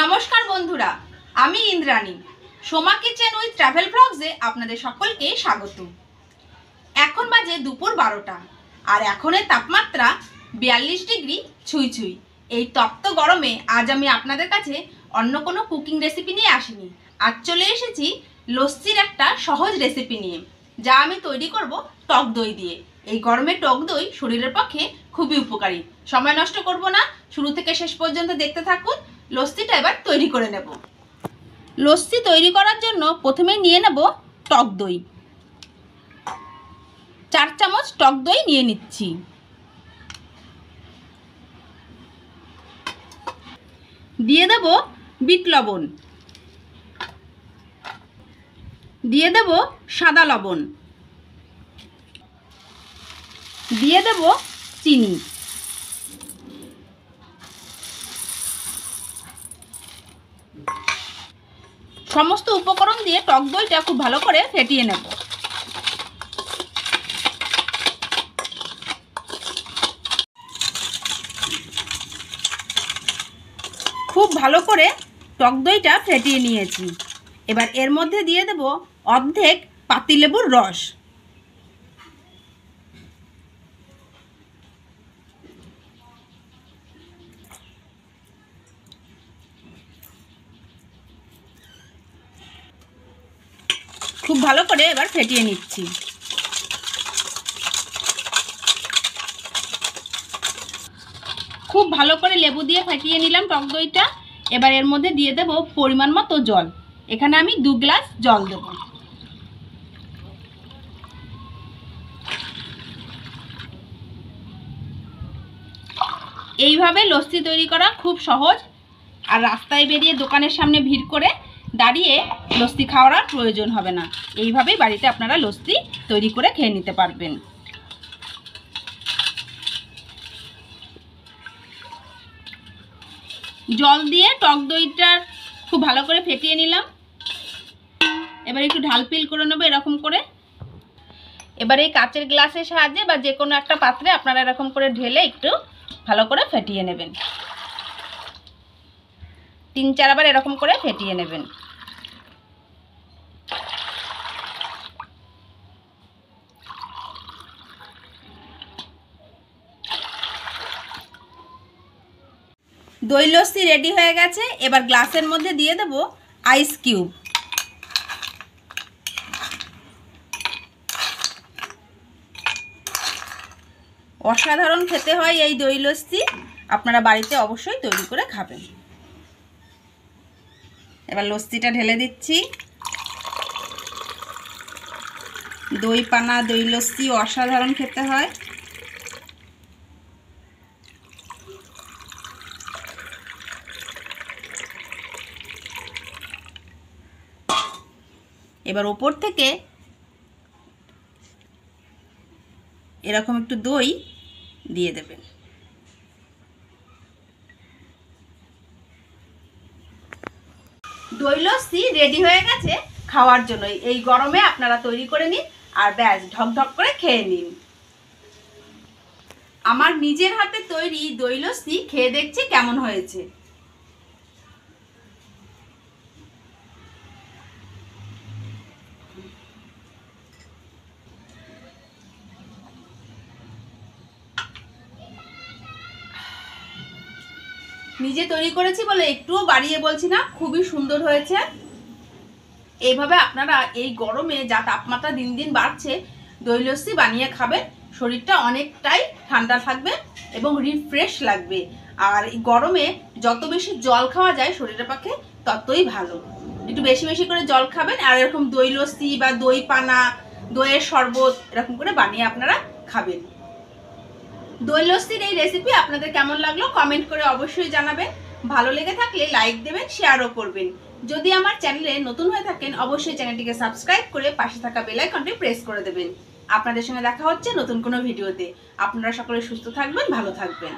নমস্কার বন্ধুরা, আমি Indrani. Soma kitchen with travel ব্লগসে আপনাদের সকলকে স্বাগত। এখন বাজে দুপুর 12টা আর এখনের তাপমাত্রা 42 ডিগ্রি ছুঁই ছুঁই। এই তপ্ত গরমে আজ আমি আপনাদের কাছে অন্য কোনো কুকিং রেসিপি নিয়ে আসিনি। আজ চলে এসেছি লস্যির একটা সহজ রেসিপি নিয়ে, যা আমি তৈরি করব টক দই দিয়ে। এই গরমে টক দই শরীরের পক্ষে খুবই উপকারী। সময় নষ্ট করব না, শুরু থেকে শেষ পর্যন্ত দেখতে থাকুন। লস্যিটা এবার তৈরি করে নেব। লস্যি তৈরি করার জন্য প্রথমে নিয়ে নেব টক দই। 4 চামচ টক দই নিয়ে নিচ্ছি। দিয়ে দেব বিট লবণ, দিয়ে দেব সাদা লবণ, দিয়ে দেব চিনি। সমস্ত উপকরণ দিয়ে টক দইটা খুব ভালো করে ফেটিয়ে নেব। খুব ভালো করে টক দইটা ফেটিয়ে নিয়েছি। এবার এর মধ্যে দিয়ে দেব অর্ধেক পাতিলেবুর রস। খুব ভালো করে এবার ফেটিয়ে নিচ্ছি। খুব ভালো করে লেবু দিয়ে ফেটিয়ে নিলাম টক দইটা। এবার এর মধ্যে দিয়ে দেব পরিমাণ মতো জল। এখানে আমি 2 গ্লাস জল দেব। এইভাবে লস্যি তৈরি করা খুব সহজ, আর রাস্তায় বেরিয়ে দোকানের সামনে ভিড় করে দাঁড়িয়ে লস্যি খাওয়ার আর প্রয়োজন হবে না। এইভাবেই বাড়িতে আপনারা লস্যি তৈরি করে খেয়ে নিতে পারবেন। জল দিয়ে টক দইটা খুব ভালো করে ফেটিয়ে নিলাম। এবার একটু ঢাল পিল করে নেবো এরকম করে। এবার এই কাচের গ্লাসের সাহায্যে বা যে কোনো একটা পাত্রে আপনারা এরকম করে ঢেলে একটু ভালো করে ফেটিয়ে নেবেন। 3-4 বার এরকম করে ফেটিয়ে নেবেন। দই লস্যি রেডি হয়ে গেছে। এবার গ্লাসের মধ্যে দিয়ে দেব আইস কিউব। অসাধারণ খেতে হয় এই দই লস্যি, আপনারা বাড়িতে অবশ্যই তৈরি করে খাবেন। এবার লস্যিটা ঢেলে দিচ্ছি। দই পানা দই লস্যি অসাধারণ খেতে হয়। এবার ওপর থেকে এরকম একটু দই দিয়ে দেবেন। দই লস্যি রেডি হয়ে গেছে খাওয়ার জন্য। এই গরমে আপনারা তৈরি করে নিন আর ব্যাস ঢকঢক করে খেয়ে নিন। আমার নিজের হাতে তৈরি দই লস্যি খেয়ে দেখছি কেমন হয়েছে। নিজে তৈরি করেছি বলে একটুও বাড়িয়ে বলছি না, খুবই সুন্দর হয়েছে। এইভাবে আপনারা এই গরমে যা তাপমাত্রা দিন দিন বাড়ছে দই লস্যি বানিয়ে খাবেন। শরীরটা অনেকটাই ঠান্ডা থাকবে এবং রিফ্রেশ লাগবে। আর এই গরমে যত বেশি জল খাওয়া যায় শরীরের পক্ষে ততই ভালো। একটু বেশি বেশি করে জল খাবেন আর এরকম দই লস্যি বা দই পানা দইয়ের শরবত এরকম করে বানিয়ে আপনারা খাবেন। দই লস্যির এই রেসিপি আপনাদের কেমন লাগলো কমেন্ট করে অবশ্যই জানাবেন। ভালো লেগে থাকলে লাইক দেবেন, শেয়ারও করবেন। যদি আমার চ্যানেলে নতুন হয়ে থাকেন অবশ্যই চ্যানেলটিকে সাবস্ক্রাইব করে পাশে থাকা বেল আইকনটি প্রেস করে দেবেন। আপনাদের সঙ্গে দেখা হচ্ছে নতুন কোনো ভিডিওতে। আপনারা সকলে সুস্থ থাকবেন, ভালো থাকবেন।